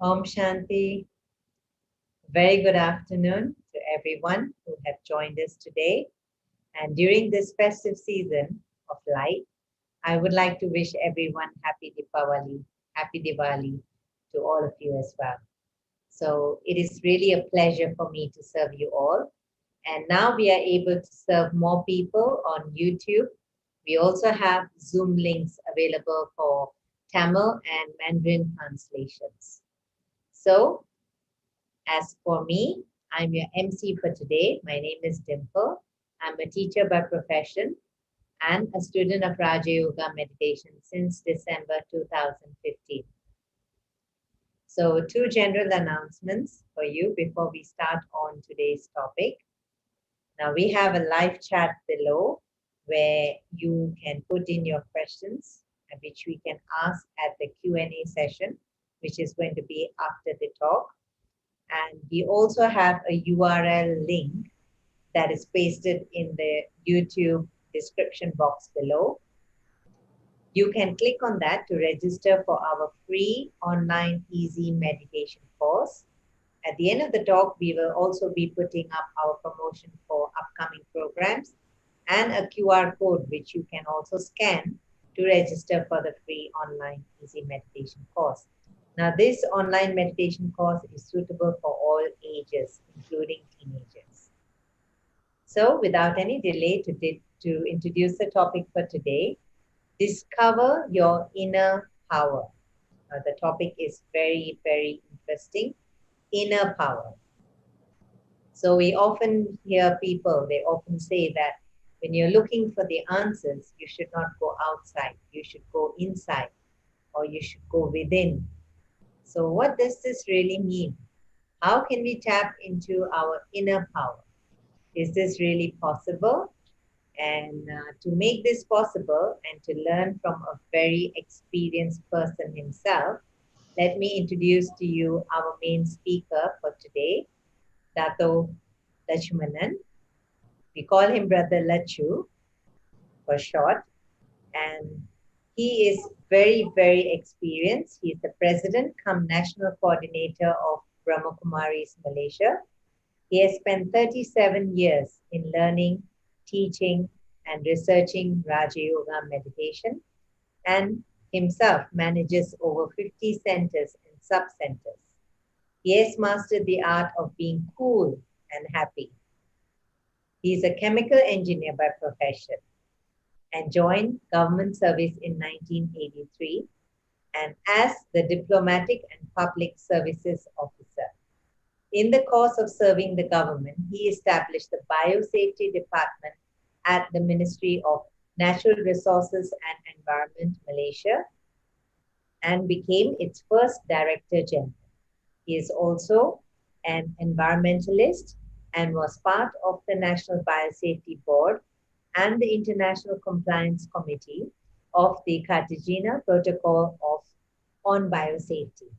Om Shanti. Very good afternoon to everyone who have joined us today. And during this festive season of light, I would like to wish everyone happy Diwali to all of you as well. So it is really a pleasure for me to serve you all. And now we are able to serve more people on YouTube. We also have Zoom links available for Tamil and Mandarin translations. So as for me, I'm your MC for today. My name is Dimple. I'm a teacher by profession and a student of Rajayoga meditation since December 2015. So, two general announcements for you before we start on today's topic. Now, we have a live chat below where you can put in your questions, which we can ask at the Q&A session, which is going to be after the talk. And we also have a URL link that is pasted in the YouTube description box below. You can click on that to register for our free online easy meditation course. At the end of the talk, we will also be putting up our promotion for upcoming programs and a QR code which you can also scan to register for the free online easy meditation course. Now, this online meditation course is suitable for all ages, including teenagers. So, without any delay, to introduce the topic for today, discover your inner power. The topic is very, very interesting. Inner power. So, we often hear people, they often say that when you're looking for the answers, you should not go outside, you should go inside, or you should go within. So what does this really mean? How can we tap into our inner power? Is this really possible? And to make this possible and to learn from a very experienced person himself, let me introduce to you our main speaker for today, Dato Letchumanan. We call him Brother Lechu for short. And he is very, very experienced. He is the president come national coordinator of Brahma Kumaris Malaysia. He has spent 37 years in learning, teaching, and researching Rajayoga meditation, and himself manages over 50 centers and sub-centers. He has mastered the art of being cool and happy. He is a chemical engineer by profession and joined government service in 1983 and as the Diplomatic and Public Services Officer. In the course of serving the government, he established the Biosafety Department at the Ministry of Natural Resources and Environment, Malaysia, and became its first Director General. He is also an environmentalist and was part of the National Biosafety Board and the International Compliance Committee of the Cartagena Protocol on Biosafety.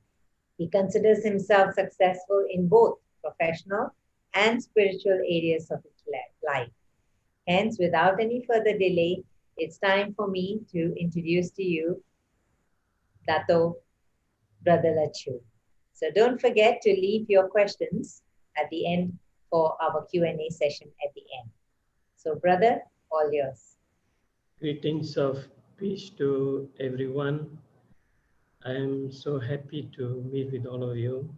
He considers himself successful in both professional and spiritual areas of his life. Hence, without any further delay, it's time for me to introduce to you Dato Brother Lechu. So don't forget to leave your questions at the end for our Q&A session at the end. So brother, all yours. Greetings of peace to everyone. I am so happy to meet with all of you.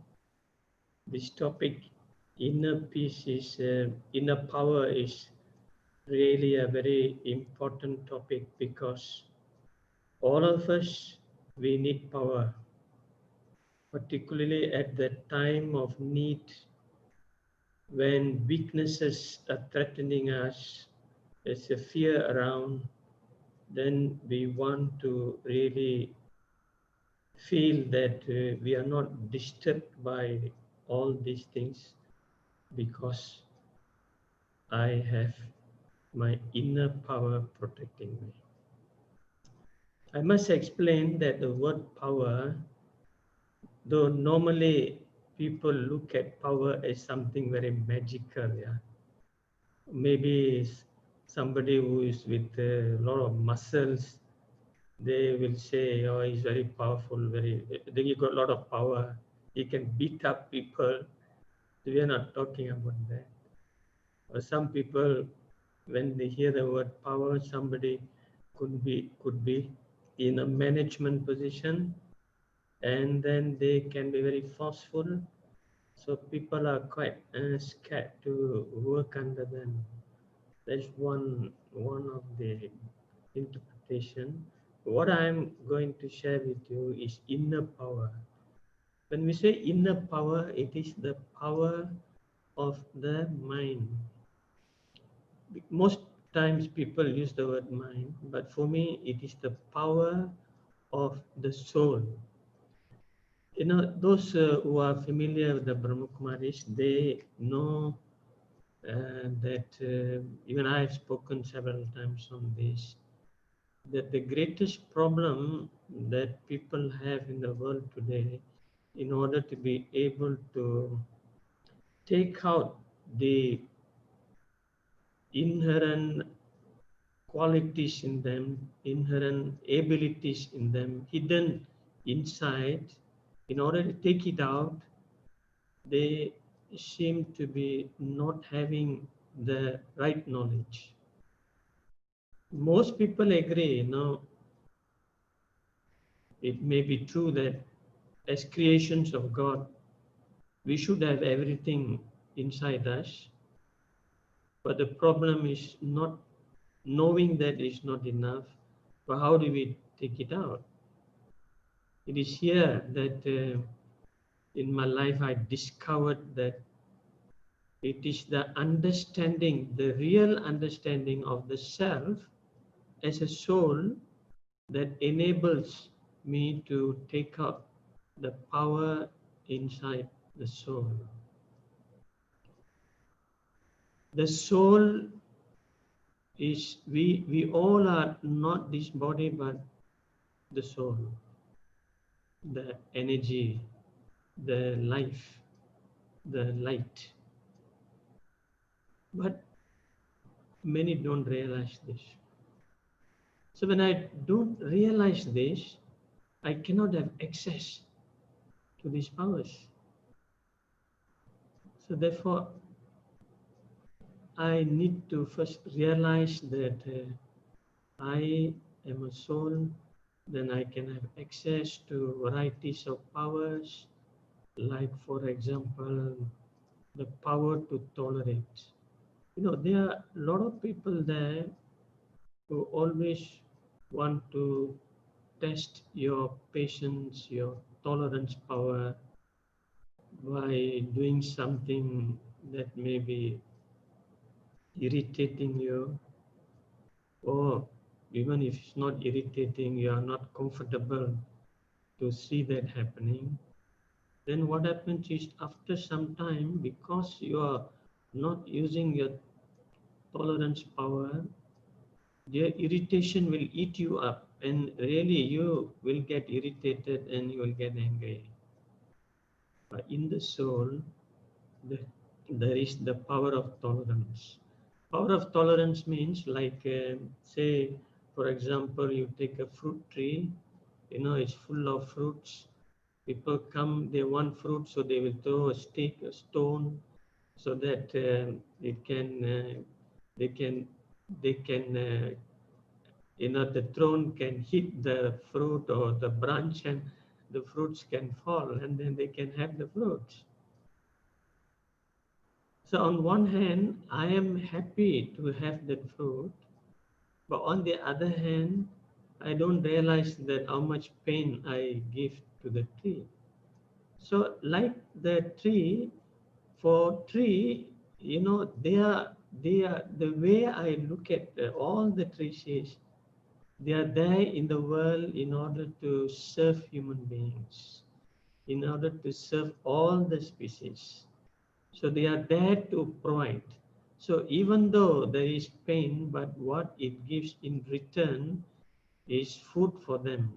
This topic, inner peace inner power is really a very important topic because all of us, we need power, particularly at the time of need when weaknesses are threatening us, there's a fear around, then we want to really feel that we are not disturbed by all these things because I have my inner power protecting me. I must explain that the word power, though normally people look at power as something very magical, yeah. Maybe somebody who is with a lot of muscles, they will say, oh, he's very powerful, then he got a lot of power. You can beat up people. We are not talking about that. Or some people, when they hear the word power, somebody could be in a management position, and then they can be very forceful. So people are quite scared to work under them. That's one of the interpretation. What I'm going to share with you is inner power. When we say inner power, it is the power of the mind. Most times people use the word mind, but for me, it is the power of the soul. You know, those who are familiar with the Brahma Kumaris, they know that even I have spoken several times on this, that the greatest problem that people have in the world today, in order to be able to take out the inherent qualities in them, inherent abilities in them, hidden inside, in order to take it out, they seem to be not having the right knowledge. Most people agree, you know, it may be true that as creations of God, we should have everything inside us, but the problem is not knowing that is not enough. But how do we take it out? It is here that in my life I discovered that it is the understanding, the real understanding of the self as a soul that enables me to take up the power inside the soul. The soul is, we all are not this body, but the soul, the energy, the life, the light. But many don't realize this. So when I don't realize this, I cannot have access to these powers. So therefore, I need to first realize that I am a soul, then I can have access to varieties of powers, like for example, the power to tolerate. You know, there are a lot of people there who always want to test your patience, your tolerance power by doing something that may be irritating you, or even if it's not irritating, you are not comfortable to see that happening. Then what happens is after some time, because you are not using your tolerance power, their irritation will eat you up, and really you will get irritated and you will get angry. But in the soul, the, there is the power of tolerance. Power of tolerance means like, say, for example, you take a fruit tree, you know, it's full of fruits. People come, they want fruit, so they will throw a stick, a stone, so that it can, they can, you know, the thorn can hit the fruit or the branch, and the fruits can fall, and then they can have the fruits. So on one hand, I am happy to have that fruit, but on the other hand, I don't realize that how much pain I give to the tree. So like the tree, for tree, you know, they are the way I look at all the trees is, they are there in the world in order to serve human beings, in order to serve all the species. So they are there to provide. So even though there is pain, but what it gives in return is food for them,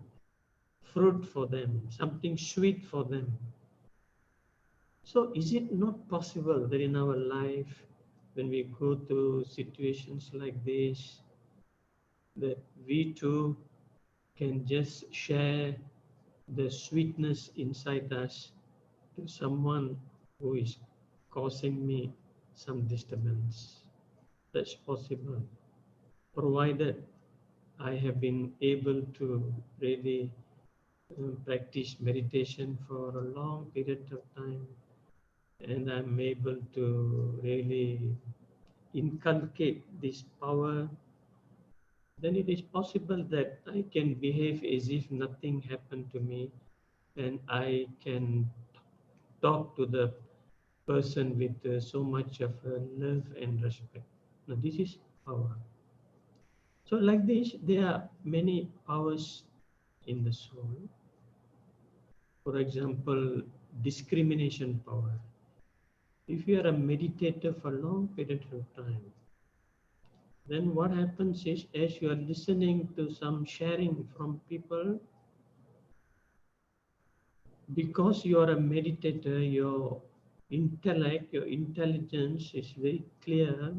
fruit for them, something sweet for them. So is it not possible that in our life, when we go through situations like this, that we too can just share the sweetness inside us to someone who is causing me some disturbance. That's possible, provided I have been able to really practice meditation for a long period of time, and I'm able to really inculcate this power. Then it is possible that I can behave as if nothing happened to me, and I can talk to the person with so much of love and respect. Now, this is power. So, like this, there are many powers in the soul. For example, discrimination power. If you are a meditator for a long period of time, then what happens is, as you are listening to some sharing from people, because you are a meditator, your intellect, your intelligence is very clear,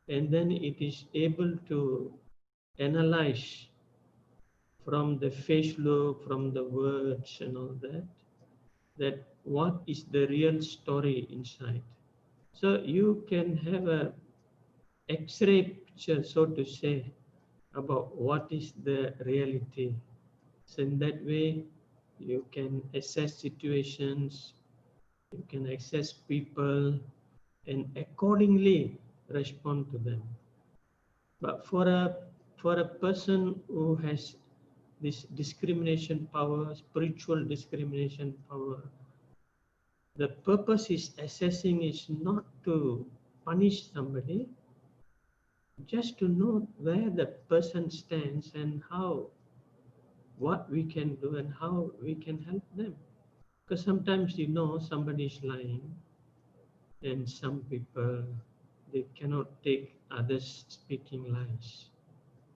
and then it is able to analyze from the face look, from the words and all that, that what is the real story inside. So you can have a X-ray picture, so to say, about what is the reality. So in that way, you can assess situations, you can assess people, and accordingly respond to them. But for a person who has this discrimination power, spiritual discrimination power, the purpose is assessing is not to punish somebody, just to know where the person stands and how, what we can do and how we can help them. Because sometimes somebody is lying, and some people, they cannot take others speaking lies.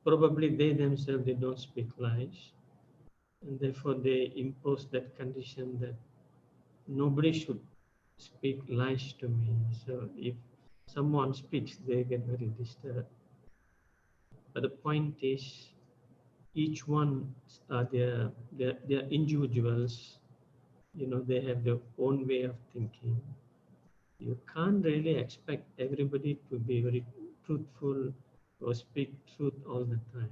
Probably they themselves, they don't speak lies, and therefore they impose that condition that nobody should speak lies to me. So if someone speaks, they get very disturbed. But the point is, each one they're individuals. They have their own way of thinking. You can't really expect everybody to be very truthful or speak truth all the time.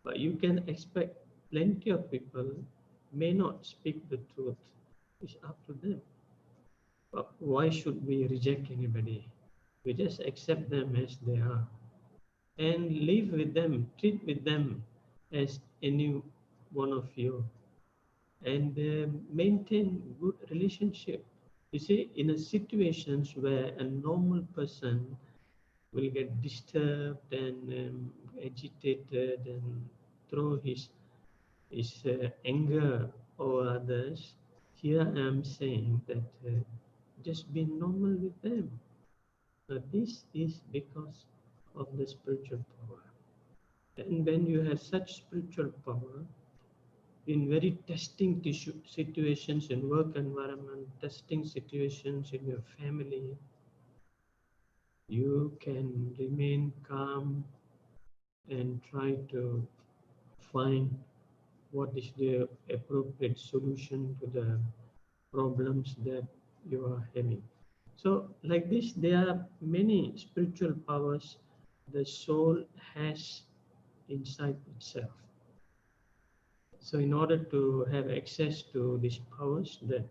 But you can expect plenty of people may not speak the truth. It's up to them. But why should we reject anybody? We just accept them as they are and live with them, treat with them as any one of you, and maintain good relationship. You see, in a situations where a normal person will get disturbed and agitated and throw his anger over others, here I am saying that just be normal with them. This is because of the spiritual power. And when you have such spiritual power, in very testing situations in work environment, testing situations in your family, you can remain calm and try to find what is the appropriate solution to the problems that you are having. So like this, there are many spiritual powers the soul has inside itself. So in order to have access to these powers, that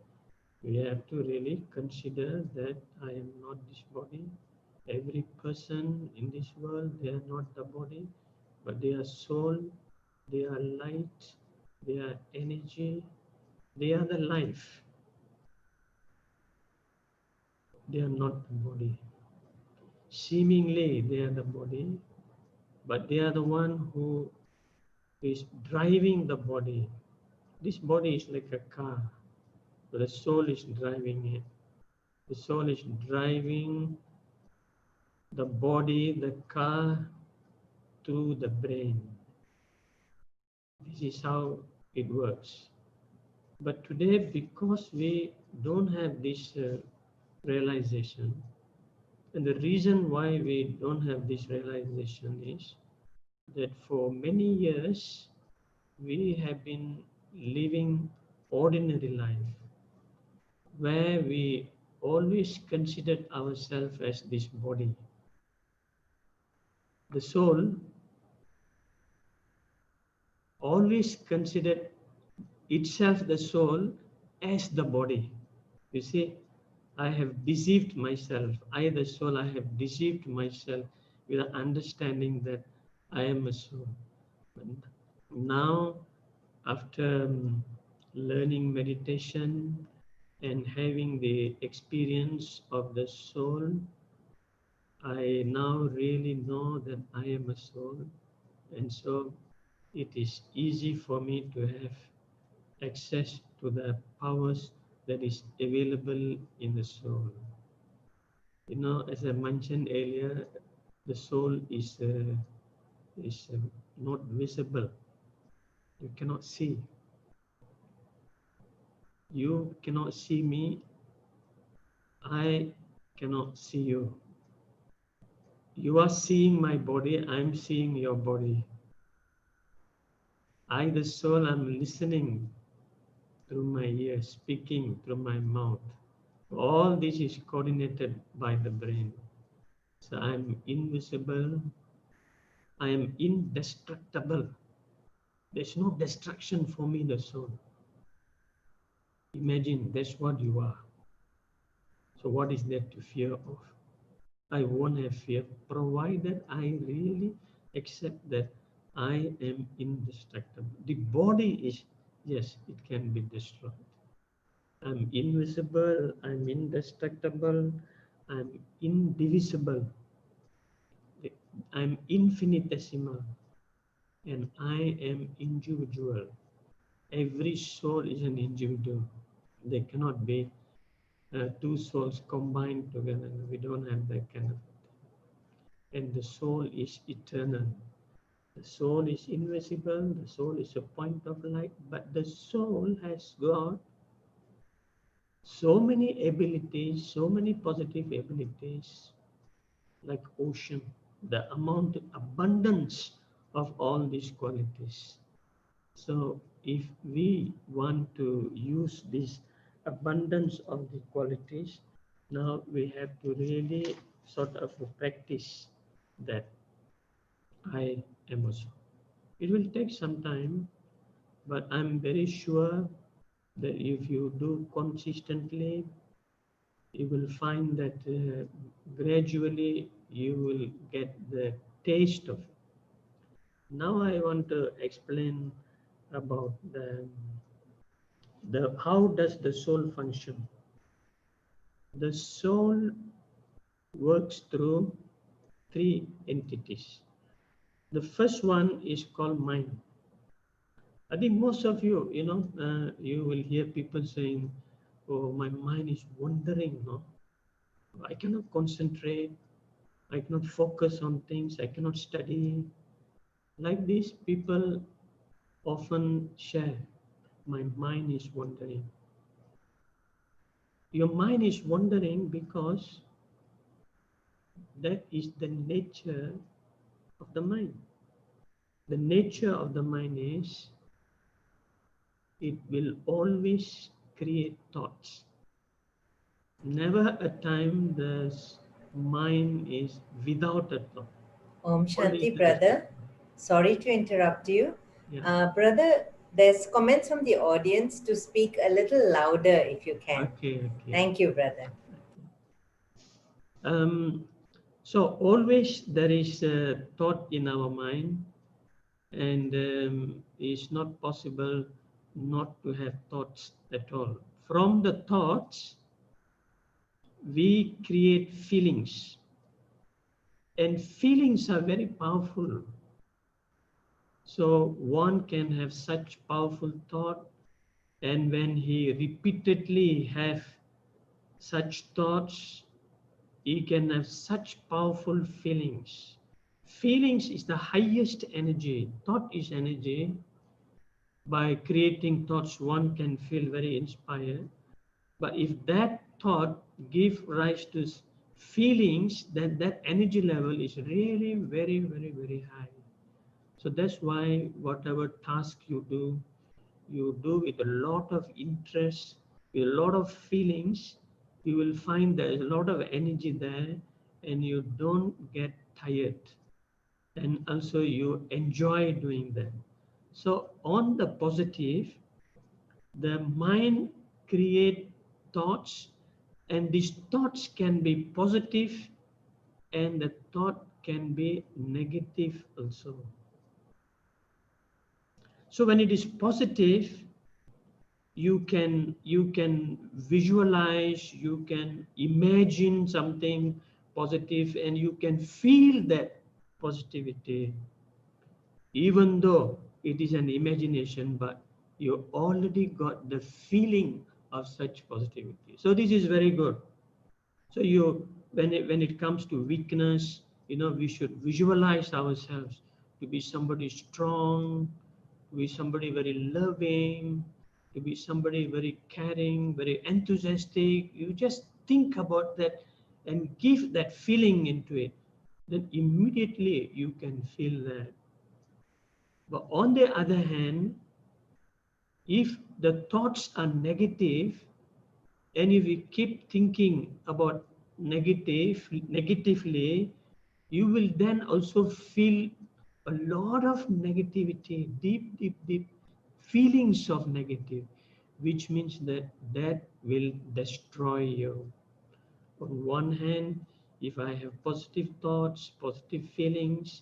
we have to really consider that I am not this body. Every person in this world, they are not the body, but they are soul, they are light, they are energy, they are the life. They are not the body. Seemingly, they are the body, but they are the one who is driving the body. This body is like a car, but the soul is driving it. The soul is driving the body, the car, through the brain. This is how it works. But today, because we don't have this realization, and the reason why we don't have this realization is that for many years we have been living ordinary life. where we always considered ourselves as this body. The soul always considered itself, the soul, as the body. You see, I have deceived myself. I, the soul, I have deceived myself with the understanding that I am a soul. But now, after learning meditation and having the experience of the soul, I now really know that I am a soul. And so it is easy for me to have access to the powers that is available in the soul. You know, as I mentioned earlier, the soul is not visible. You cannot see. You cannot see me. I cannot see you. You are seeing my body. I'm seeing your body. I, the soul, I'm listening through my ears, speaking through my mouth. All this is coordinated by the brain. So I'm invisible. I am indestructible. There's no destruction for me, the soul. Imagine that's what you are. So what is there to fear of? I won't have fear, provided I really accept that I am indestructible. The body is, yes, it can be destroyed. I'm invisible, I'm indestructible, I'm indivisible, I'm infinitesimal, and I am individual. Every soul is an individual. They cannot be two souls combined together. We don't have that kind of thing. And the soul is eternal. The soul is invisible. The soul is a point of light. But the soul has got so many abilities, so many positive abilities, like ocean. The amount, abundance of all these qualities. So if we want to use this abundance of the qualities, now we have to really sort of practice that I am a soul. It will take some time, but I'm very sure that if you do consistently, you will find that gradually you will get the taste of it. Now I want to explain about the how does the soul function. The soul works through three entities. The first one is called mind. I think most of you, you will hear people saying, "Oh, my mind is wandering. No, I cannot concentrate. I cannot focus on things. I cannot study." Like this, people often share, "My mind is wandering." Your mind is wandering because that is the nature of the mind. The nature of the mind is it will always create thoughts. Never a time the mind is without a thought. Om Always Shanti, there is a brother. thought. Sorry to interrupt you. Yeah. Brother, there's comments from the audience to speak a little louder if you can. Okay. Thank you, brother. So always there is a thought in our mind, and it's not possible not to have thoughts at all. From the thoughts, we create feelings, and feelings are very powerful. So one can have such powerful thought, and when he repeatedly have such thoughts, he can have such powerful feelings. Feelings is the highest energy. Thought is energy. By creating thoughts, one can feel very inspired. But if that thought gives rise to feelings, then that energy level is really very, very, very high. So that's why whatever task you do with a lot of interest, with a lot of feelings, you will find there is a lot of energy there, and you don't get tired, and also you enjoy doing that. So on the positive, the mind create thoughts, and these thoughts can be positive, and the thought can be negative also. So when it is positive, you can visualize, you can imagine something positive, and you can feel that positivity, even though it is an imagination, but you already got the feeling of such positivity. So this is very good. So when it comes to weakness, we should visualize ourselves to be somebody strong, to be somebody very loving, to be somebody very caring, very enthusiastic. You just think about that and give that feeling into it. Then immediately you can feel that. But on the other hand, if the thoughts are negative, and if you keep thinking about negatively, you will then also feel a lot of negativity, deep feelings of negative, which means that will destroy you. On one hand, if I have positive thoughts, positive feelings,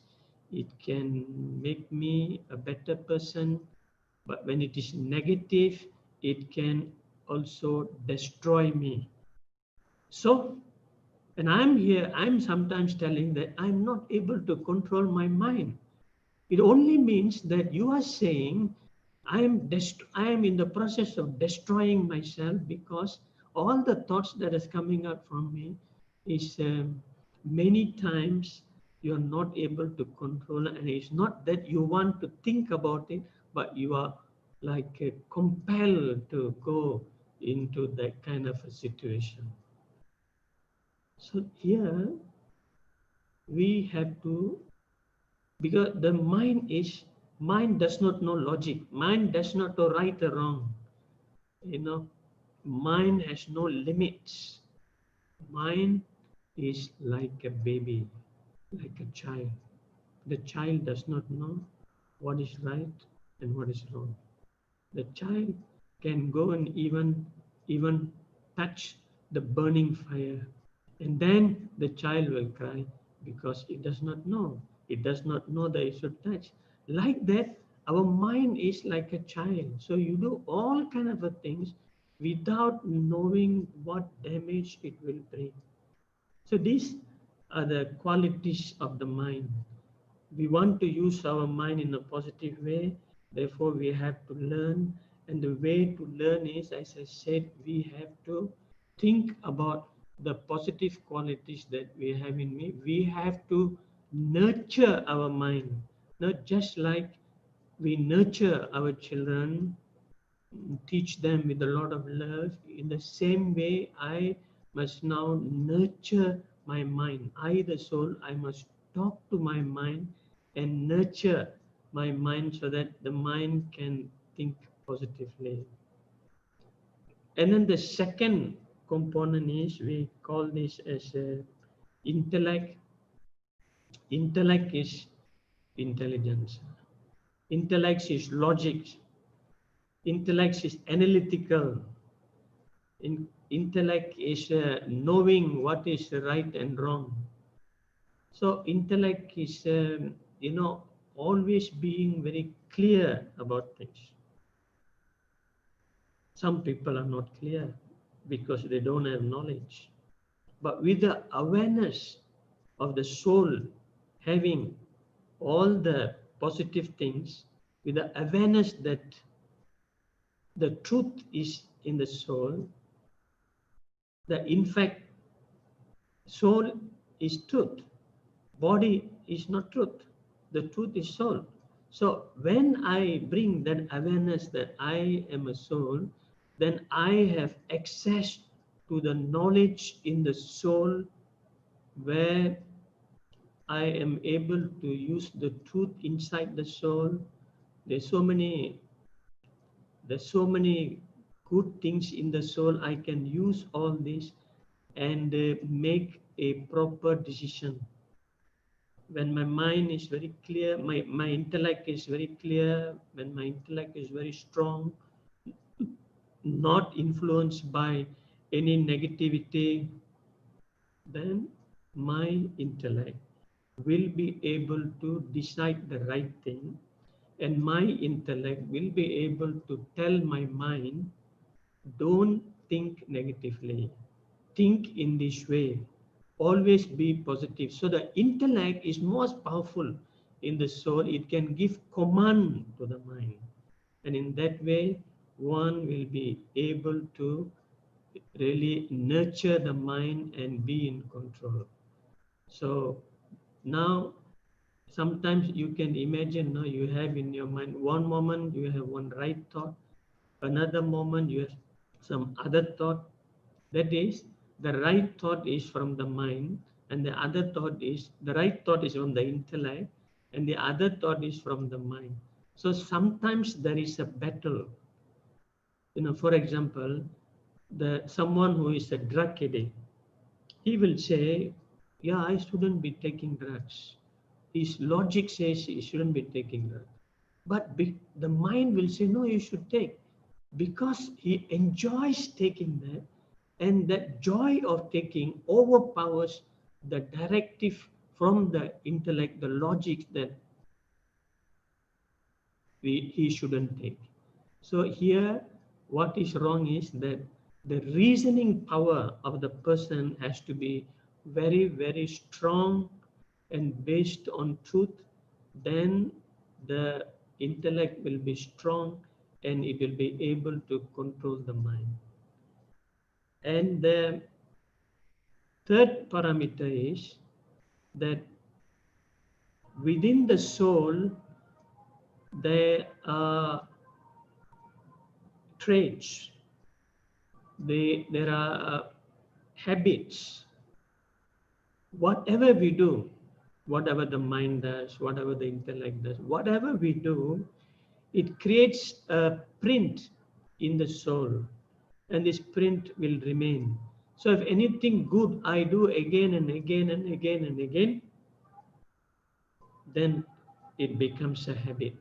it can make me a better person. But when it is negative, it can also destroy me. So, and I'm here, I'm sometimes telling that I'm not able to control my mind. It only means that you are saying I am in the process of destroying myself, because all the thoughts that is coming out from me is many times you are not able to control, and it's not that you want to think about it, but you are like compelled to go into that kind of a situation. So here we have to, because the mind does not know logic, mind does not know right or wrong, you know mind has no limits. Mind is like a baby, like a child. The child does not know what is right and what is wrong. The child can go and even touch the burning fire, and then the child will cry because it does not know. It does not know that it should touch. Like that, our mind is like a child. So you do all kind of things without knowing what damage it will bring. So these are the qualities of the mind. We want to use our mind in a positive way, therefore we have to learn. And the way to learn is, as I said, we have to think about the positive qualities that we have in me. We have to nurture our mind, not just like we nurture our children, teach them with a lot of love. In the same way, I must now nurture my mind. I, the soul, I must talk to my mind and nurture my mind so that the mind can think positively. And then the second component is, we call this as intellect. Intellect is intelligence. Intellect is logic. Intellect is analytical. Intellect is knowing what is right and wrong. So intellect is, always being very clear about things. Some people are not clear because they don't have knowledge. But with the awareness of the soul having all the positive things, with the awareness that the truth is in the soul, that in fact soul is truth, body is not truth, the truth is soul. So when I bring that awareness that I am a soul, then I have access to the knowledge in the soul, where I am able to use the truth inside the soul. There's so many good things in the soul, I can use all this and make a proper decision. When my mind is very clear, my intellect is very clear, when my intellect is very strong, not influenced by any negativity, then my intellect will be able to decide the right thing, and my intellect will be able to tell my mind, don't think negatively, think in this way, always be positive. So the intellect is most powerful in the soul. It can give command to the mind, and in that way one will be able to really nurture the mind and be in control. So now sometimes you can imagine, now you have in your mind, one moment you have one right thought, another moment you have some other thought. That is, the right thought is from the mind, and the other thought is, the right thought is from the intellect, and the other thought is from the mind. So sometimes there is a battle. For example, someone who is a drug addict, he will say, yeah, I shouldn't be taking drugs. His logic says he shouldn't be taking drugs. But the mind will say, no, you should take, because he enjoys taking that, and that joy of taking overpowers the directive from the intellect, the logic that he shouldn't take. So here, what is wrong is that the reasoning power of the person has to be very, very strong and based on truth. Then the intellect will be strong and it will be able to control the mind. And the third parameter is that within the soul, there are traits, there are habits. Whatever we do, whatever the mind does, whatever the intellect does, whatever we do, it creates a print in the soul, and this print will remain. So if anything good I do again and again and again and again, then it becomes a habit.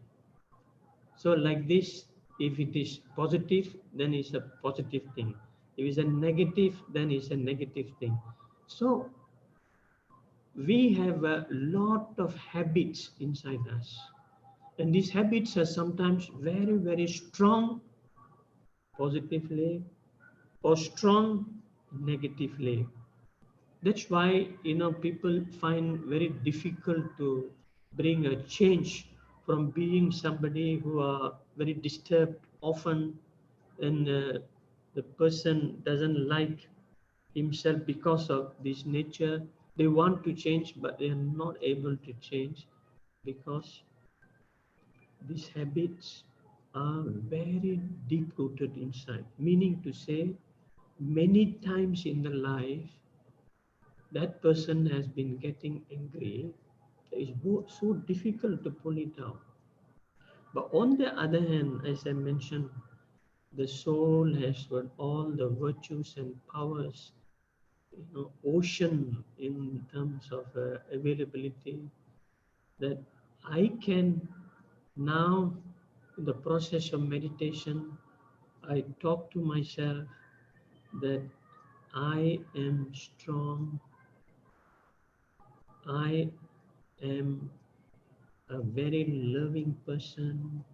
So like this, if it is positive, then it's a positive thing. If it's a negative, then it's a negative thing. So we have a lot of habits inside us. And these habits are sometimes very, very strong positively or strong negatively. That's why, people find very difficult to bring a change from being somebody who are very disturbed often, and the person doesn't like himself because of this nature. They want to change, but they are not able to change because these habits are very deep rooted inside. Meaning to say, many times in the life, that person has been getting angry. It's so difficult to pull it out. But on the other hand, as I mentioned, the soul has got all the virtues and powers, ocean in terms of availability, that I can now, in the process of meditation, I talk to myself that I am strong, I am a very loving person,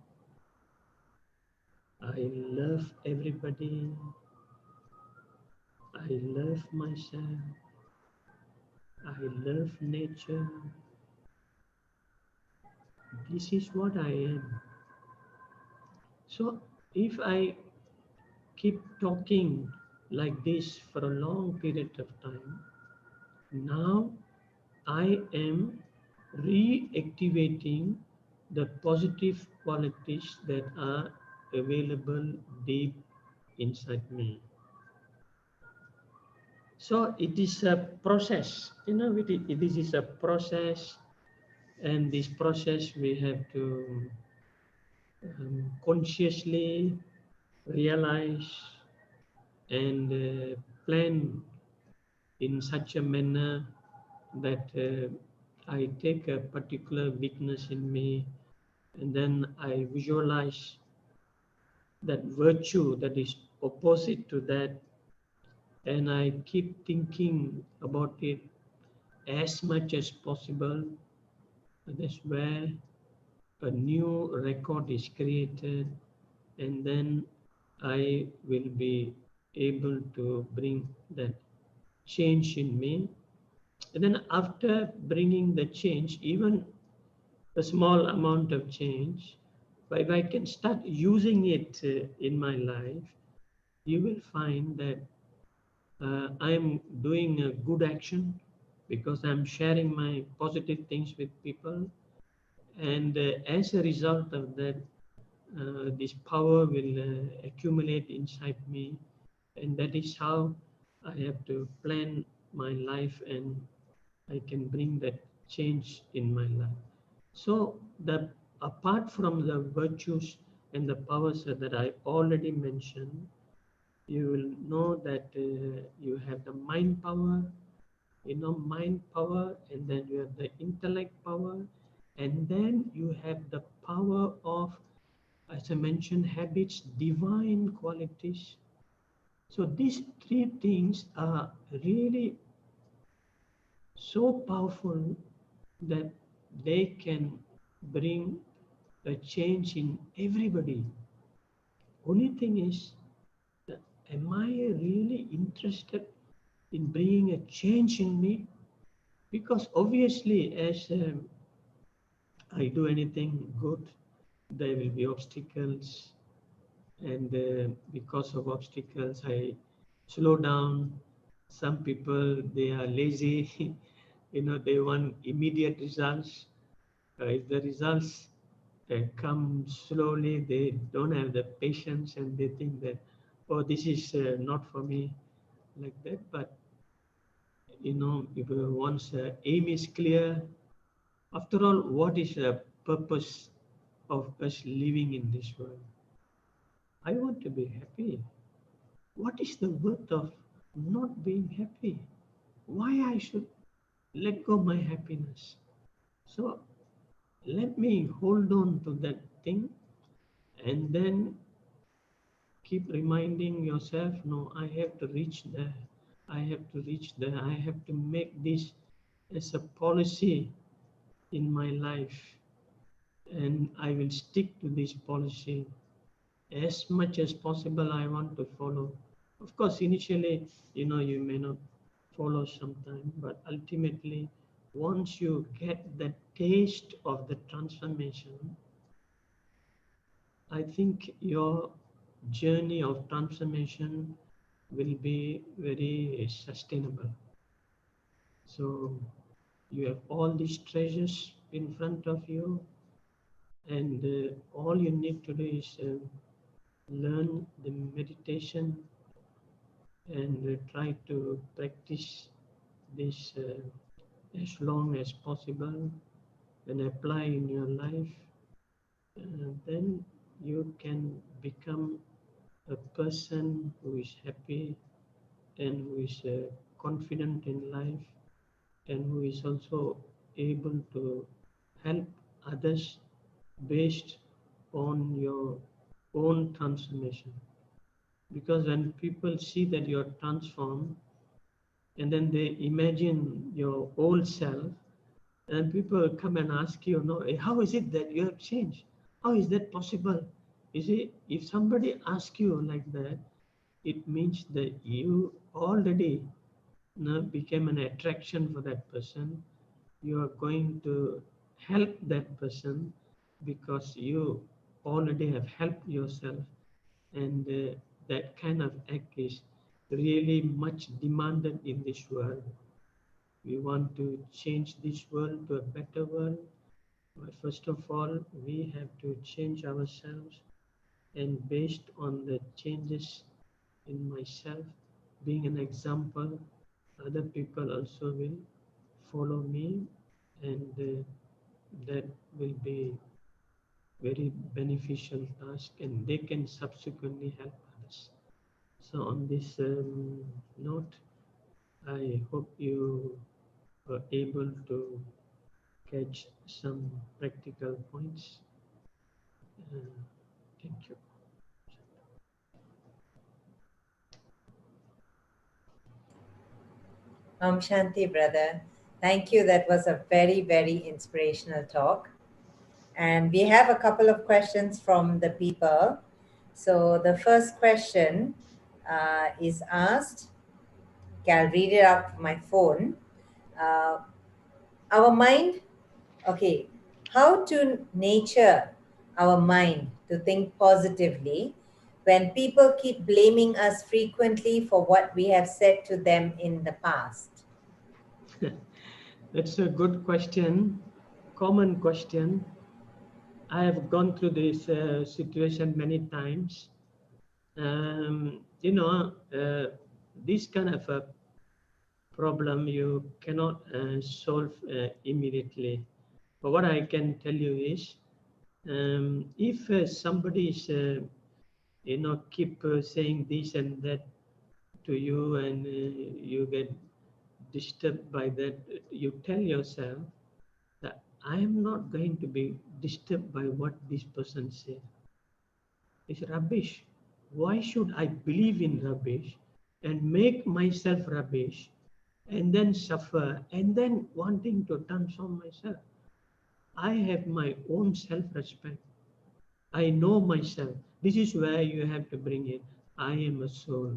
I love everybody, I love myself, I love nature. This is what I am. So if I keep talking like this for a long period of time, now I am reactivating the positive qualities that are available deep inside me. So it is a process, this is a process, and this process we have to consciously realize and plan in such a manner that I take a particular weakness in me and then I visualize that virtue that is opposite to that, and I keep thinking about it as much as possible. That's where a new record is created, and then I will be able to bring that change in me. And then after bringing the change, even a small amount of change, but if I can start using it in my life, you will find that I'm doing a good action because I'm sharing my positive things with people. And as a result of that, this power will accumulate inside me. And that is how I have to plan my life, and I can bring that change in my life. So the apart from the virtues and the powers that I already mentioned, you will know that you have the mind power, mind power, and then you have the intellect power, and then you have the power of, as I mentioned, habits, divine qualities. So these three things are really so powerful that they can bring a change in everybody. Only thing is, am I really interested in bringing a change in me? Because obviously, as I do anything good, there will be obstacles, and because of obstacles, I slow down. Some people, they are lazy, they want immediate results. If the results come slowly, they don't have the patience, and they think that, oh, this is not for me, like that. But if once aim is clear, after all, what is the purpose of us living in this world? I want to be happy. What is the worth of not being happy? Why I should let go my happiness? So let me hold on to that thing, and then keep reminding yourself, no, I have to reach there. I have to reach there. I have to make this as a policy in my life, and I will stick to this policy as much as possible. I want to follow. Of course, initially, you may not follow sometime, but ultimately, once you get the taste of the transformation, I think your journey of transformation will be very sustainable. So you have all these treasures in front of you, and all you need to do is learn the meditation and try to practice this as long as possible and apply in your life. Then you can become a person who is happy and who is confident in life, and who is also able to help others based on your own transformation. Because when people see that you're transformed, and then they imagine your old self, and people come and ask you, no, how is it that you have changed? How is that possible? You see, if somebody asks you like that, it means that you already became an attraction for that person. You are going to help that person because you already have helped yourself, and that kind of act is really much demanded in this world. We want to change this world to a better world, but first of all, we have to change ourselves, and based on the changes in myself, being an example, other people also will follow me, and that will be very beneficial task, and they can subsequently help standards. So on this note, I hope you were able to catch some practical points. Thank you. Shanti, brother. Thank you. That was a very, very inspirational talk. And we have a couple of questions from the people. So the first question is asked. Okay, I'll read it out from my phone. Our mind, okay, how to nature our mind to think positively when people keep blaming us frequently for what we have said to them in the past? That's a good question, common question. I have gone through this situation many times. This kind of a problem you cannot solve immediately. But what I can tell you is, if somebody is, keep saying this and that to you, and you get disturbed by that, you tell yourself that I am not going to be disturbed by what this person said. It's rubbish. Why should I believe in rubbish and make myself rubbish and then suffer and then wanting to transform myself? I have my own self-respect. I know myself. This is where you have to bring it. I am a soul.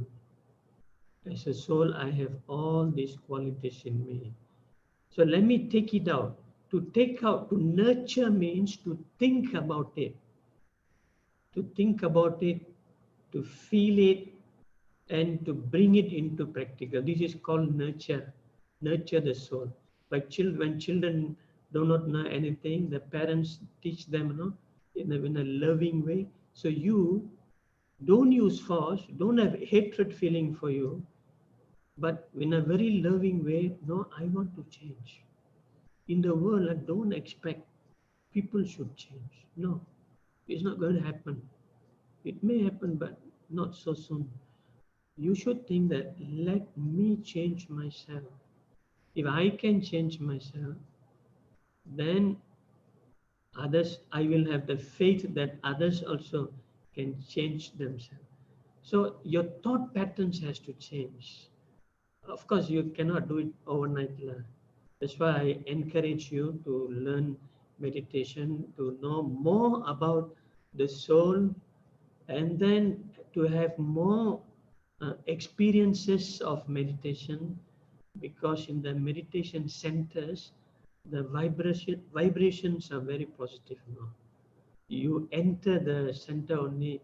As a soul, I have all these qualities in me. So let me take it out. To take out, to nurture means to think about it. To think about it, to feel it, and to bring it into practical. This is called nurture. Nurture the soul. Like when children do not know anything, the parents teach them, in a loving way. So you don't use force, don't have hatred feeling for you, but in a very loving way. No, I want to change. In the world, I don't expect people should change. No, it's not going to happen. It may happen, but not so soon. You should think that let me change myself. If I can change myself, then others, I will have the faith that others also can change themselves. So your thought patterns has to change. Of course, you cannot do it overnight. That's why I encourage you to learn meditation, to know more about the soul, and then to have more experiences of meditation, because in the meditation centers, the vibrations are very positive now. You enter the center only,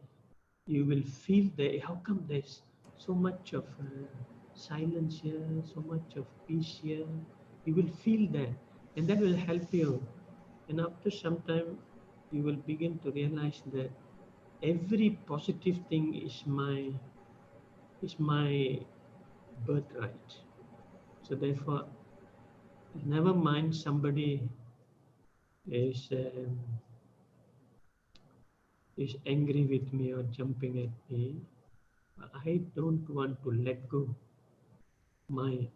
you will feel there. How come there's so much of silence here, so much of peace here? You will feel that, and that will help you. And after some time, you will begin to realize that every positive thing is my birthright. So therefore, never mind somebody is um, is angry with me or jumping at me. I don't want to let go my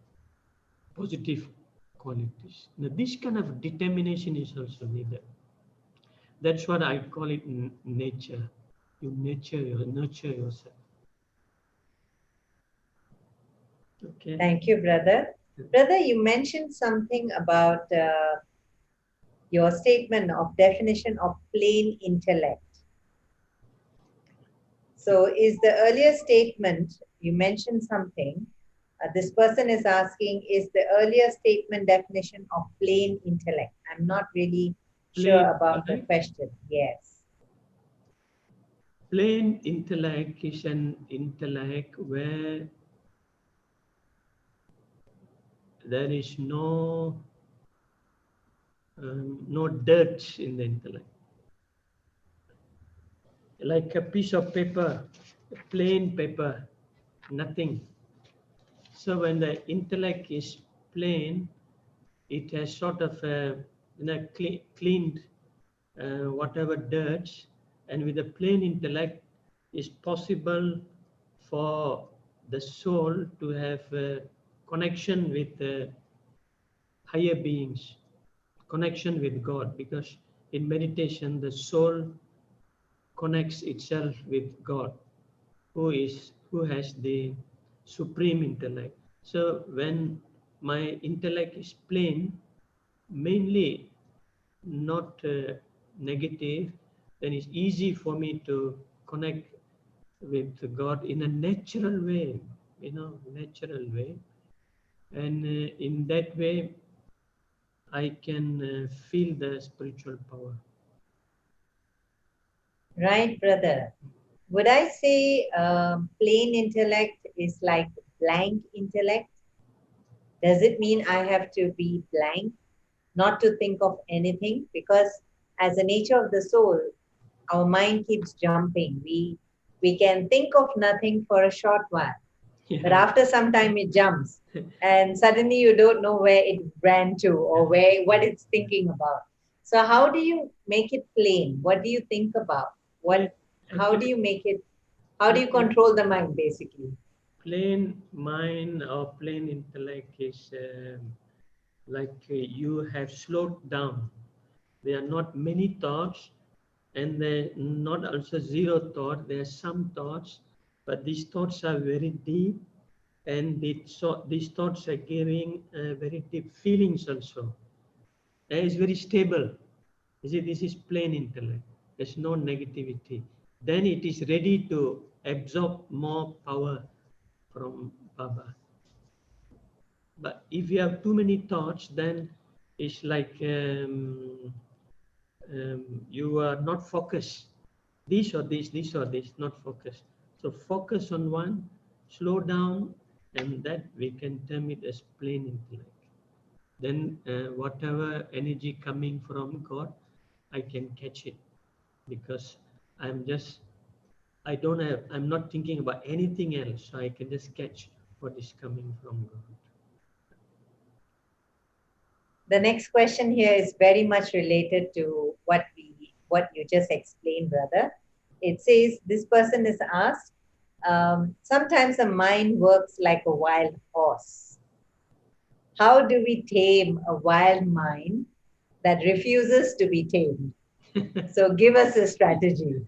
positive qualities. Now, this kind of determination is also needed. That's what I call it nature. You nurture yourself. Okay. Thank you, brother. Brother, you mentioned something about your statement of definition of plain intellect. So, is the earlier statement, you mentioned something, this person is asking, is the earlier statement definition of plain intellect? I'm not really sure about the question. Yes. Plain intellect is an intellect where there is no dirt in the intellect. Like a piece of paper, plain paper, nothing. So when the intellect is plain, it has sort of cleaned whatever dirt, and with a plain intellect, it's possible for the soul to have a connection with higher beings, connection with God, because in meditation the soul connects itself with God, who has the supreme intellect. So when my intellect is plain, mainly not negative, then it's easy for me to connect with God in a natural way, natural way. And in that way, I can feel the spiritual power. Right, brother. Would I say plain intellect is like blank intellect? Does it mean I have to be blank, not to think of anything? Because as the nature of the soul, our mind keeps jumping. We can think of nothing for a short while, but Yeah. after some time it jumps, and suddenly you don't know where it ran to or where what it's thinking about. So how do you make it plain? What do you think about? Plain, How do actually, you make it? How do you plain, control the mind, basically? plain mind or plain intellect is like you have slowed down. There are not many thoughts, and there not also zero thought. There are some thoughts, but these thoughts are very deep, and these thoughts are giving very deep feelings also. And it's very stable. You see, this is plain intellect. There's no negativity. Then it is ready to absorb more power from Baba. But if you have too many thoughts, then it's like you are not focused. This or this, not focused. So focus on one, slow down, and that we can term it as plain intellect. Then whatever energy coming from God, I can catch it, because I'm just, I'm not thinking about anything else, so I can just catch what is coming from God. The next question here is very much related to what you just explained, brother. It says this person is asked, sometimes the mind works like a wild horse. How do we tame a wild mind that refuses to be tamed? So give us a strategy.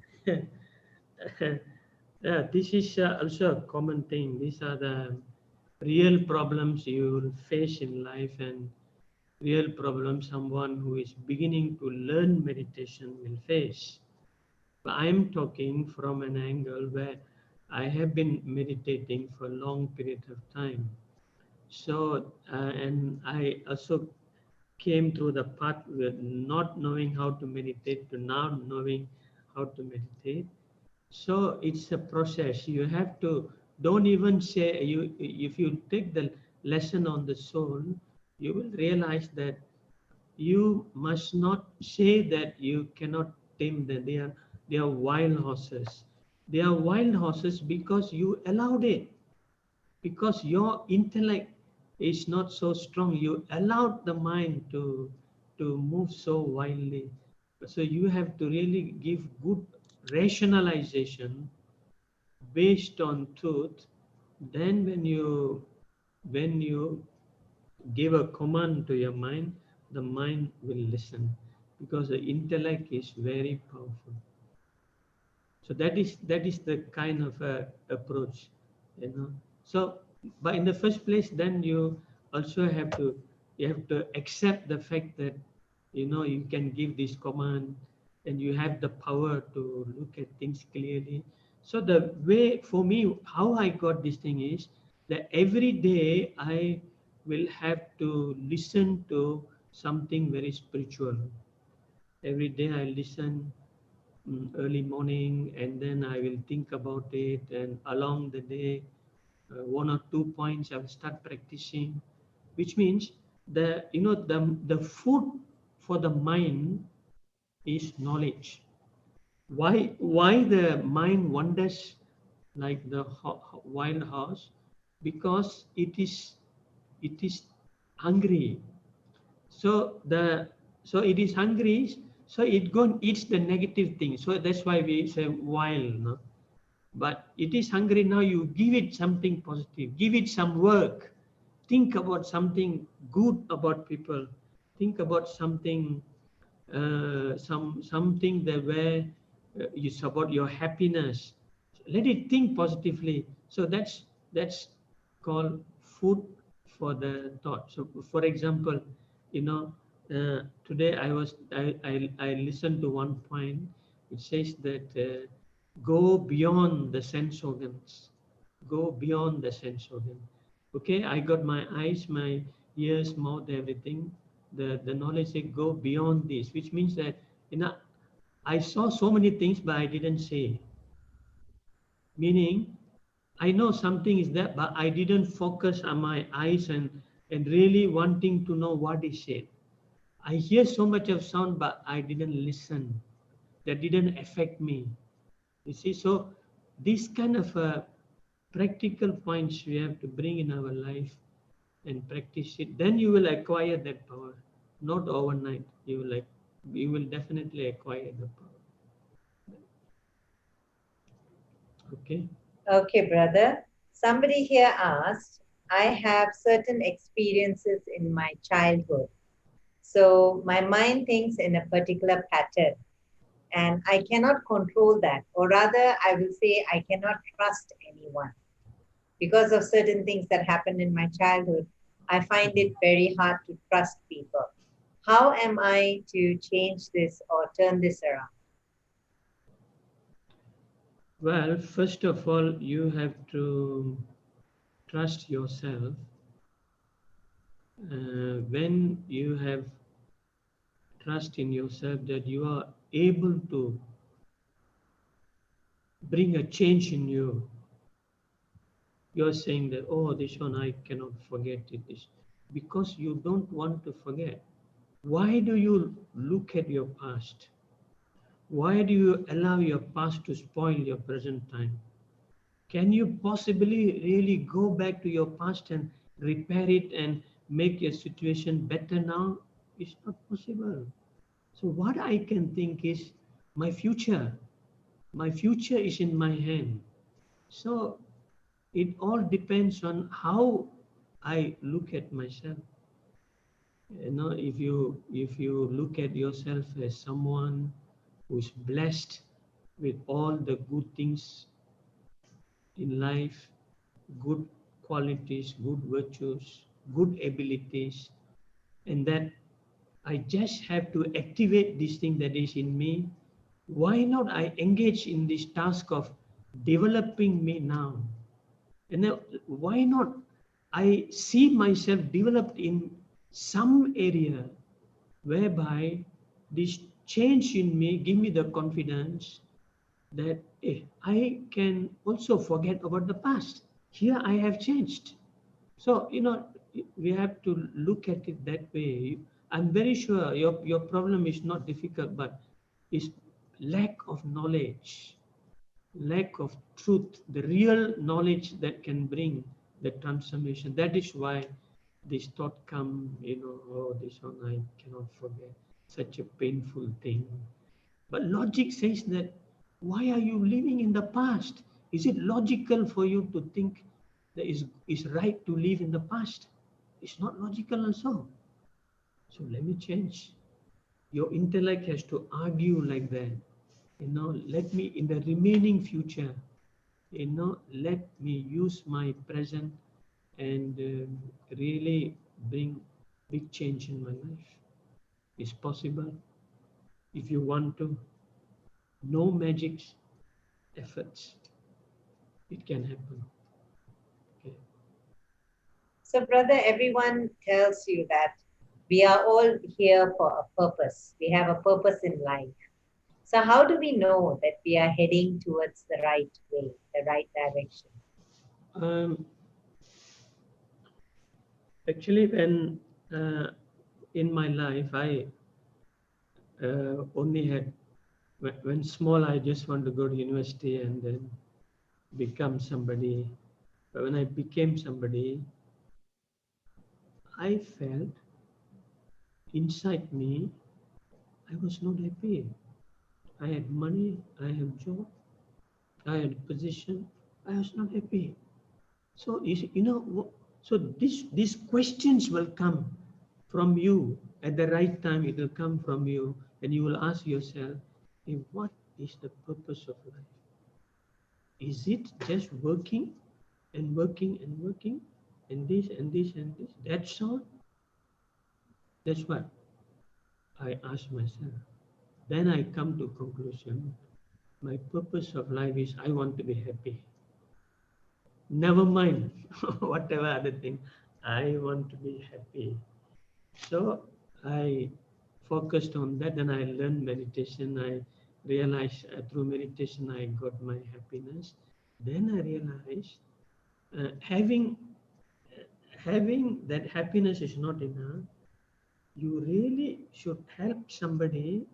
Yeah, this is also a common thing. These are the real problems you will face in life, and real problems someone who is beginning to learn meditation will face. But I'm talking from an angle where I have been meditating for a long period of time. So, and I also came through the path with not knowing how to meditate to now knowing how to meditate. So it's a process. You have to, don't even say, if you take the lesson on the soul, you will realize that you must not say that you cannot tame them. They are wild horses. They are wild horses because you allowed it, because your intellect is not so strong. You allowed the mind to move so wildly. So you have to really give good rationalization based on truth. Then when you give a command to your mind, the mind will listen, because the intellect is very powerful. So that is the kind of approach, you know. So, but in the first place, then you also have to accept the fact that you can give this command, and you have the power to look at things clearly. So the way for me, how I got this thing is that every day I will have to listen to something very spiritual. Every day I listen early morning, and then I will think about it, and along the day, one or two points I will start practicing, which means the food for the mind is knowledge. Why the mind wanders like the wild horse? Because it is hungry. So it is hungry, so it go and eats the negative thing. So that's why we say wild, no? But it is hungry now, you give it something positive, give it some work, think about something good about people, think about something, something that where you support your happiness. Let it think positively. So that's called food for the thought. So for example, you know, today I listened to one point. It says that go beyond the sense organs, go beyond the sense organ. Okay, I got my eyes, my ears, mouth, everything. The knowledge say go beyond this, which means that, you know, I saw so many things, but I didn't say. Meaning, I know something is there, but I didn't focus on my eyes and really wanting to know what is said. I hear so much of sound, but I didn't listen. That didn't affect me. You see, so these kind of practical points we have to bring in our life and practice it. Then you will acquire that power. Not overnight. You will definitely acquire the power. Okay. Okay, brother. Somebody here asked, I have certain experiences in my childhood. So my mind thinks in a particular pattern, and I cannot control that. Or rather, I will say I cannot trust anyone because of certain things that happened in my childhood. I find it very hard to trust people. How am I to change this or turn this around? Well, first of all, you have to trust yourself. When you have trust in yourself that you are able to bring a change in you, you're saying that, oh, this one I cannot forget it. This because you don't want to forget. Why do you look at your past? Why do you allow your past to spoil your present time? Can you possibly really go back to your past and repair it and make your situation better now? It's not possible. So what I can think is my future. My future is in my hand. So it all depends on how I look at myself. You know, if you look at yourself as someone who is blessed with all the good things in life, good qualities, good virtues, good abilities, and that I just have to activate this thing that is in me. Why not I engage in this task of developing me now? And then why not I see myself developed in some area whereby this change in me give me the confidence that I can also forget about the past. Here I have changed. So, you know, we have to look at it that way. I'm very sure your problem is not difficult, but is lack of knowledge, lack of truth, the real knowledge that can bring the transformation. That is why this thought come, you know, oh, this one I cannot forget, such a painful thing. But logic says that why are you living in the past? Is it logical for you to think that is right to live in the past? It's not logical also. So let me change. Your intellect has to argue like that. You know, let me in the remaining future, you know, let me use my present and really bring big change in my life. It's possible if you want to. No magic efforts. It can happen. Okay. So, brother, everyone tells you that we are all here for a purpose. We have a purpose in life. So, how do we know that we are heading towards the right way, the right direction? Um, Actually, when in my life I only had when small, I just want to go to university and then become somebody. But when I became somebody, I felt inside me I was not happy. I had money, I have job, I had a position, I was not happy. So so these questions will come from you at the right time. It will come from you, and you will ask yourself, hey, what is the purpose of life? Is it just working and working and working, and this and this and this? That's all. That's what I ask myself. Then I come to conclusion. My purpose of life is I want to be happy. Never mind whatever other thing. I want to be happy. So I focused on that, and I learned meditation. I realized through meditation I got my happiness. Then I realized having that happiness is not enough. You really should help somebody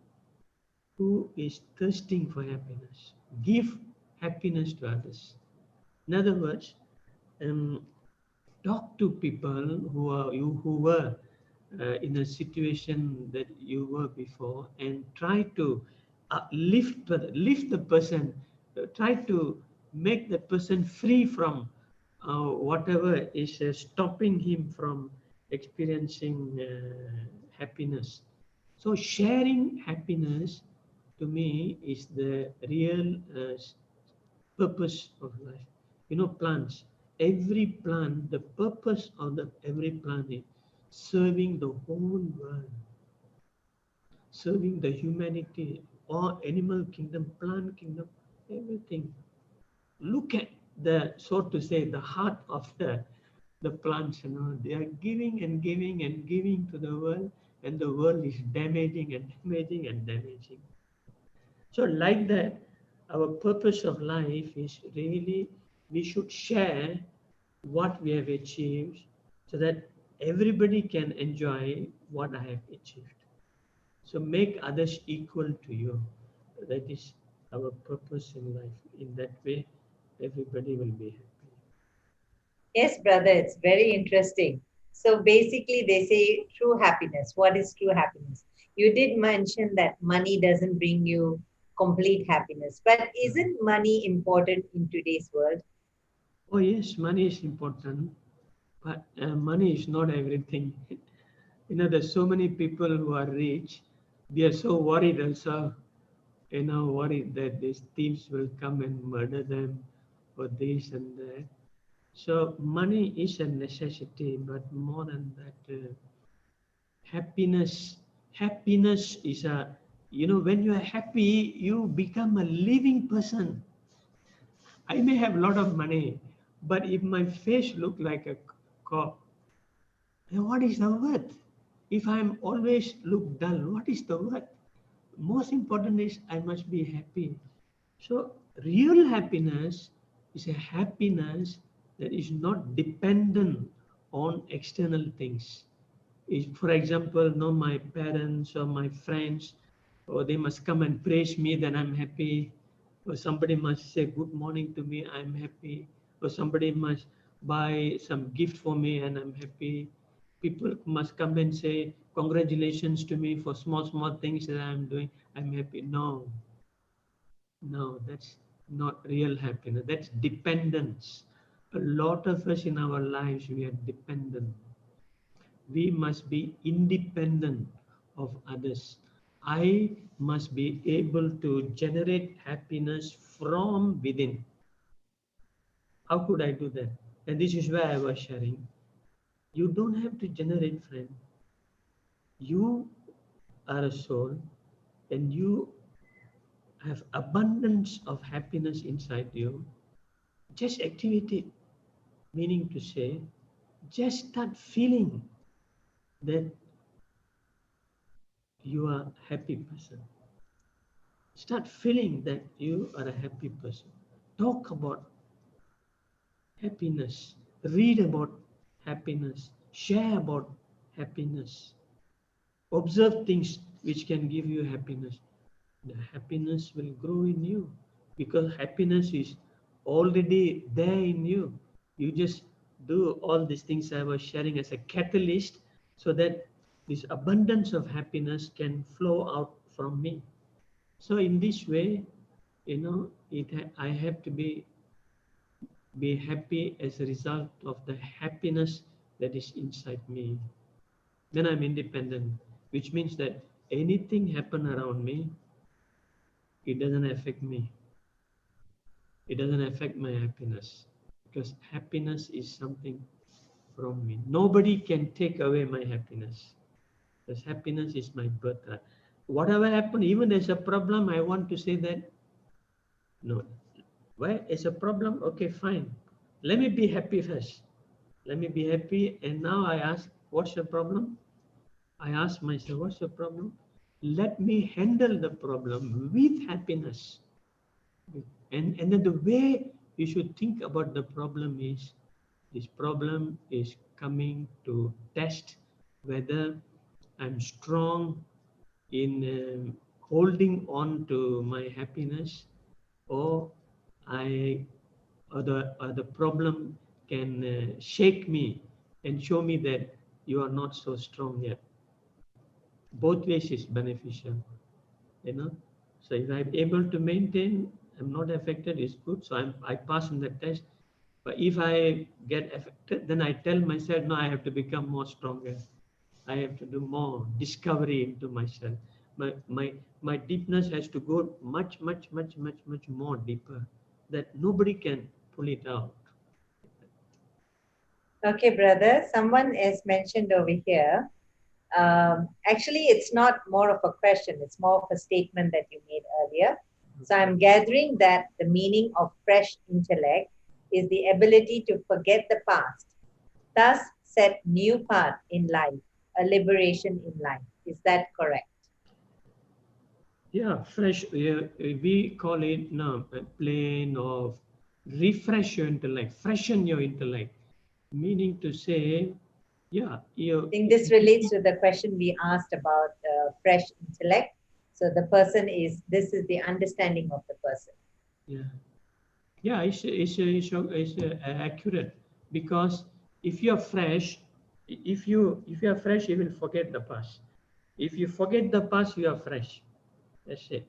who is thirsting for happiness. Give happiness to others. In other words, um, talk to people who were in a situation that you were before, and try to lift the person, try to make the person free from whatever is stopping him from experiencing happiness. So sharing happiness to me is the real purpose of life. Plants, every plant, the purpose of every plant is serving the whole world, serving the humanity, or animal kingdom, plant kingdom, everything. Look at so to say, the heart of the plants. They are giving and giving and giving to the world, and the world is damaging and damaging and damaging. So, like that, our purpose of life is really we should share what we have achieved, so that everybody can enjoy what I have achieved. So, make others equal to you. That is our purpose in life. In that way, everybody will be happy. Yes, brother, it's very interesting. So basically, they say true happiness. What is true happiness? You did mention that money doesn't bring you complete happiness, but isn't money important in today's world? Oh, yes, money is important, but money is not everything. There's so many people who are rich, they are so worried also, worried that these thieves will come and murder them for this and that. So money is a necessity, but more than that, happiness. Happiness is when you are happy, you become a living person. I may have a lot of money, but if my face look like a cop, then what is the worth? If I'm always look dull, what is the worth? Most important is I must be happy. So real happiness is a happiness that is not dependent on external things. For example, my parents or my friends, or they must come and praise me, then I'm happy. Or somebody must say good morning to me, I'm happy. Or somebody must buy some gift for me and I'm happy. People must come and say congratulations to me for small things that I'm doing, I'm happy. No, that's not real happiness. That's dependence. A lot of us in our lives, we are dependent. We must be independent of others. I must be able to generate happiness from within. How could I do that? And this is where I was sharing. You don't have to generate friend. You are a soul, and you have abundance of happiness inside you. Just activate it, meaning to say, just start feeling that you are a happy person. Start feeling that you are a happy person. Talk about happiness. Read about happiness. Share about happiness. Observe things which can give you happiness. The happiness will grow in you, because happiness is already there in you. You just do all these things I was sharing as a catalyst, so that this abundance of happiness can flow out from me. So in this way, You know, I have to be happy as a result of the happiness that is inside me. Then I'm independent, which means that anything happen around me, it doesn't affect me. It doesn't affect my happiness, because happiness is something from me. Nobody can take away my happiness, because happiness is my birthright. Whatever happen, even there's a problem, I want to say that no. Why is a problem? Okay, fine. Let me be happy first. Let me be happy. And now I ask, what's the problem? I ask myself, what's the problem? Let me handle the problem with happiness. And then the way you should think about the problem is, this problem is coming to test whether I'm strong in holding on to my happiness, or I or the problem can shake me and show me that you are not so strong yet. Both ways is beneficial, you know. So if I'm able to maintain, I'm not affected, it's good. So I pass in the test. But if I get affected, then I tell myself, no, I have to become more stronger. I have to do more discovery into myself. My deepness has to go much more deeper, that nobody can pull it out. Okay, brother. Someone has mentioned over here. Actually, it's not more of a question, it's more of a statement that you made earlier. So I'm gathering that the meaning of fresh intellect is the ability to forget the past, thus set new path in life, a liberation in life. Is that correct? Yeah, fresh. We call it no, plain or refresh your intellect, freshen your intellect. Meaning to say, yeah, I think this relates to the question we asked about fresh intellect. So the person is, this is the understanding of the person. yeah, yeah, it's accurate, because if you're fresh, if you are fresh, you will forget the past. If you forget the past, you are fresh. That's it.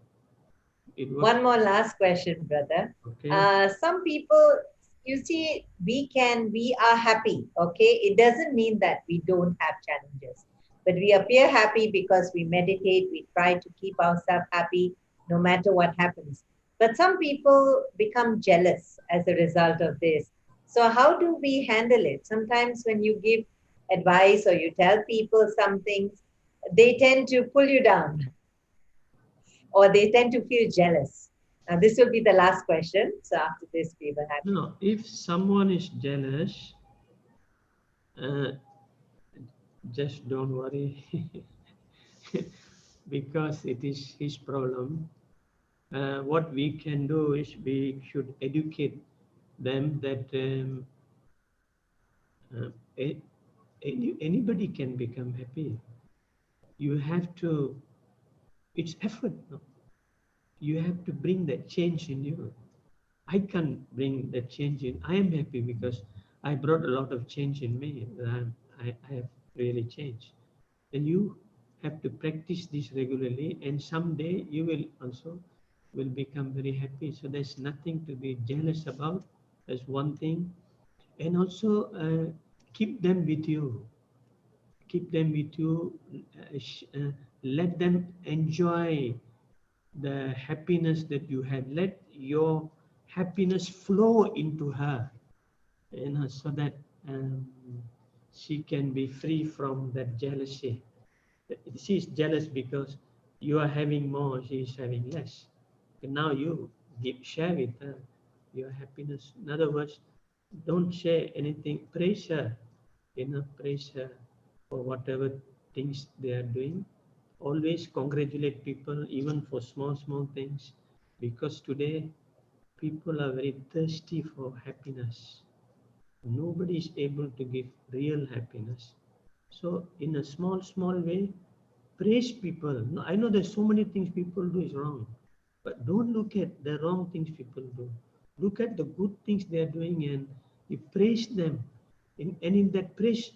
It works. One more last question, brother. Okay. Some people, you see, we are happy, okay? It doesn't mean that we don't have challenges, but we appear happy because we meditate, we try to keep ourselves happy no matter what happens. But some people become jealous as a result of this. So, how do we handle it? Sometimes when you give advice or you tell people some things, they tend to pull you down or they tend to feel jealous. Now, this will be the last question. So after this, we will have. No, if someone is jealous, uh, just don't worry, because it is his problem. What we can do is we should educate them that uh, anybody can become happy. You have to, it's effort. No? You have to bring that change in you. I can bring that change in. I am happy because I brought a lot of change in me. I have really changed. And you have to practice this regularly, and someday you will also will become very happy. So there's nothing to be jealous about. That's one thing. And also keep them with you. Keep them with you. Let them enjoy the happiness that you have. Let your happiness flow into her, so that um, she can be free from that jealousy. She is jealous because you are having more, she is having less. And now you share with her your happiness. In other words, don't share anything. Praise her, praise her for whatever things they are doing. Always congratulate people, even for small things, because today people are very thirsty for happiness. Nobody is able to give real happiness. So, in a small way, praise people. No, I know there's so many things people do is wrong, but don't look at the wrong things people do. Look at the good things they are doing, and you praise them. And in that praise,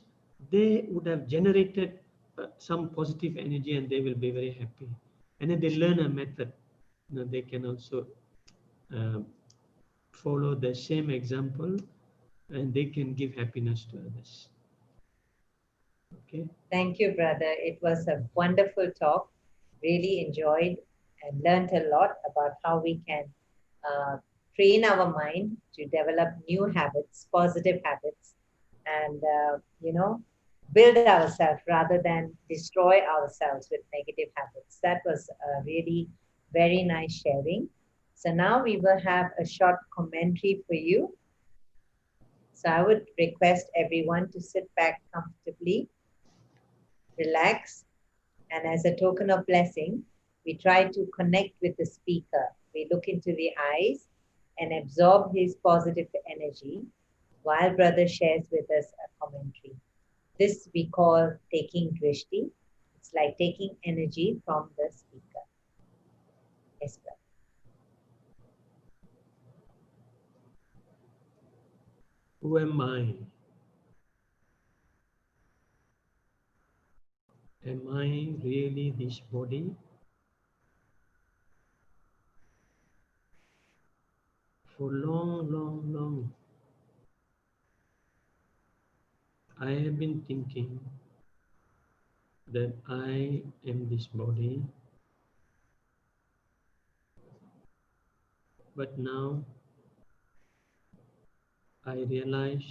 they would have generated some positive energy, and they will be very happy. And then they learn a method. They can also uh, follow the same example and they can give happiness to others. Okay. Thank you, brother. It was a wonderful talk. Really enjoyed and learned a lot about how we can uh, train our mind to develop new habits, positive habits, and build ourselves rather than destroy ourselves with negative habits. That was really very nice sharing. So now we will have a short commentary for you. So I would request everyone to sit back comfortably, relax, and as a token of blessing, we try to connect with the speaker. We look into the eyes and absorb his positive energy while brother shares with us a commentary. This we call taking drishti. It's like taking energy from the speaker. Yes, brother. Who am I? Am I really this body? For long, long, long, I have been thinking that I am this body, but now I realize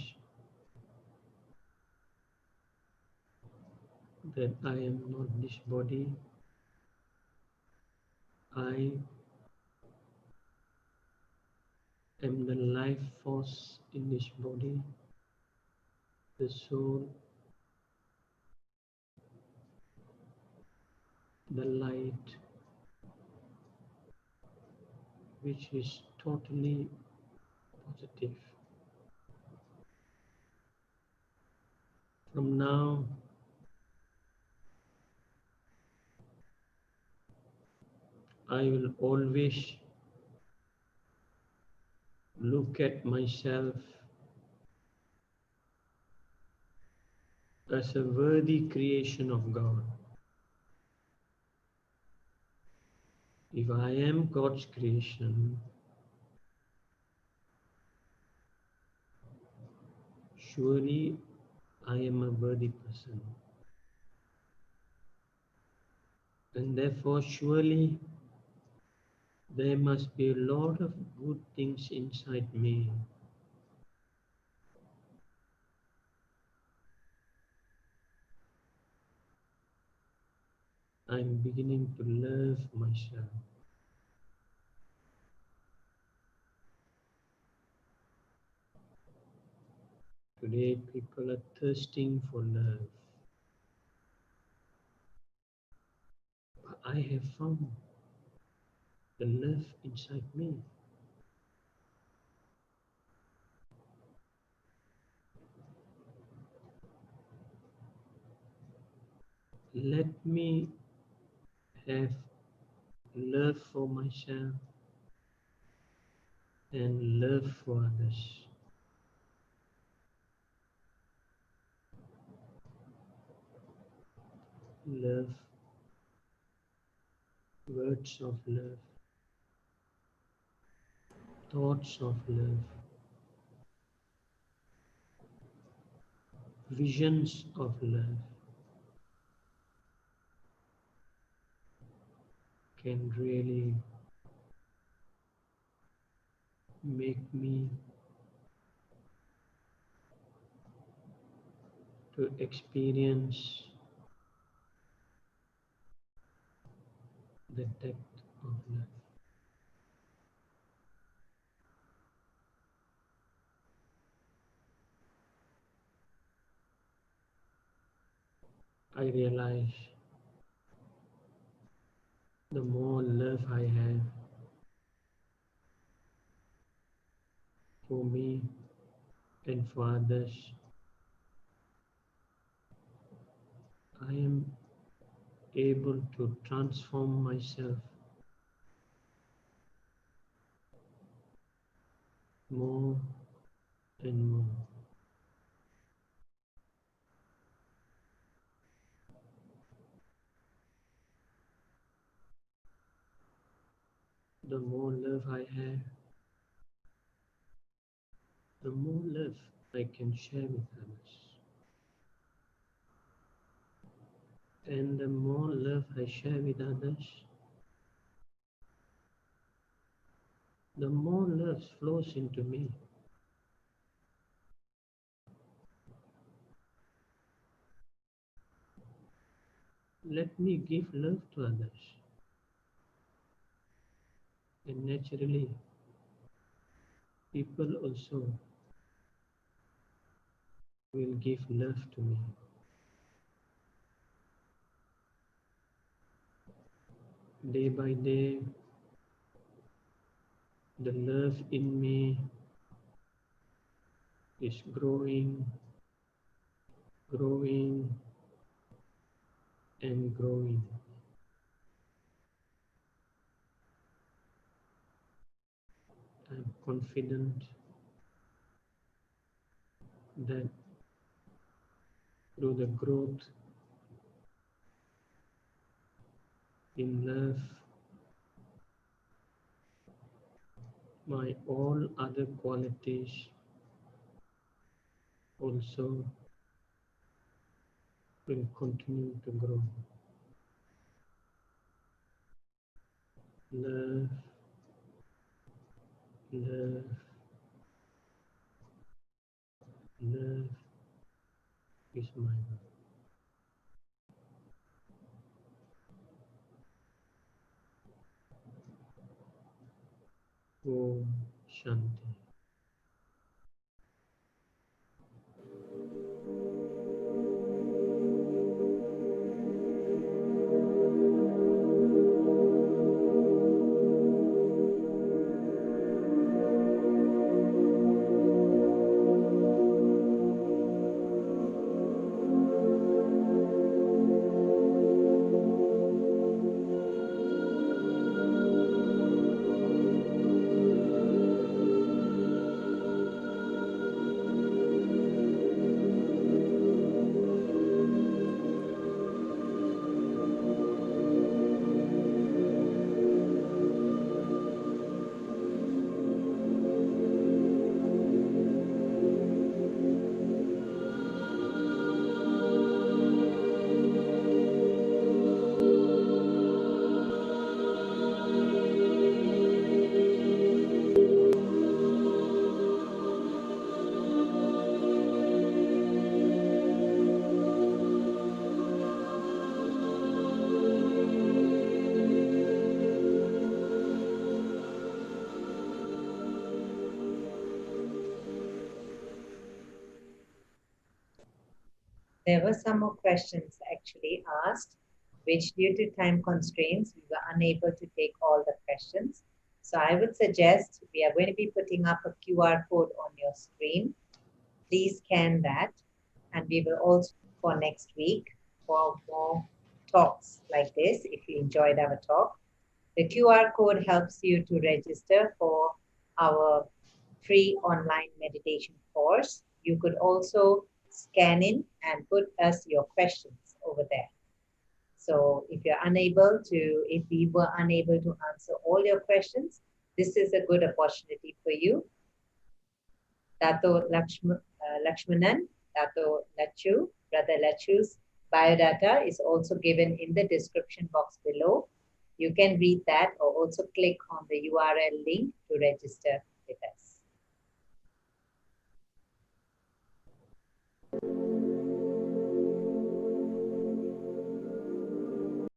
that I am not this body. I am the life force in this body, the soul, the light, which is totally positive. From now, I will always look at myself as a worthy creation of God. If I am God's creation, surely I am a worthy person. And therefore, surely there must be a lot of good things inside me. I'm beginning to love myself. Today, people are thirsting for love. But I have found the love inside me. Let me have love for myself and love for others. Love, words of love, thoughts of love, visions of love can really make me to experience the depth of love. I realize the more love I have for me and for others, I am able to transform myself more and more. The more love I have, the more love I can share with others. And the more love I share with others, the more love flows into me. Let me give love to others. And naturally, people also will give love to me. Day by day, the love in me is growing, growing, and growing. I'm confident that through the growth in love, my all other qualities also will continue to grow. Love, love, love is my love. Om Shanti. There were some more questions actually asked, which due to time constraints, we were unable to take all the questions. So I would suggest we are going to be putting up a QR code on your screen. Please scan that. And we will also for next week for more talks like this, if you enjoyed our talk. The QR code helps you to register for our free online meditation course. You could also scan in and put us your questions over there. So if we were unable to answer all your questions, this is a good opportunity for you. Dato Letchumanan, Dato Lechu, Brother Lechu's biodata is also given in the description box below. You can read that or also click on the URL link to register with us.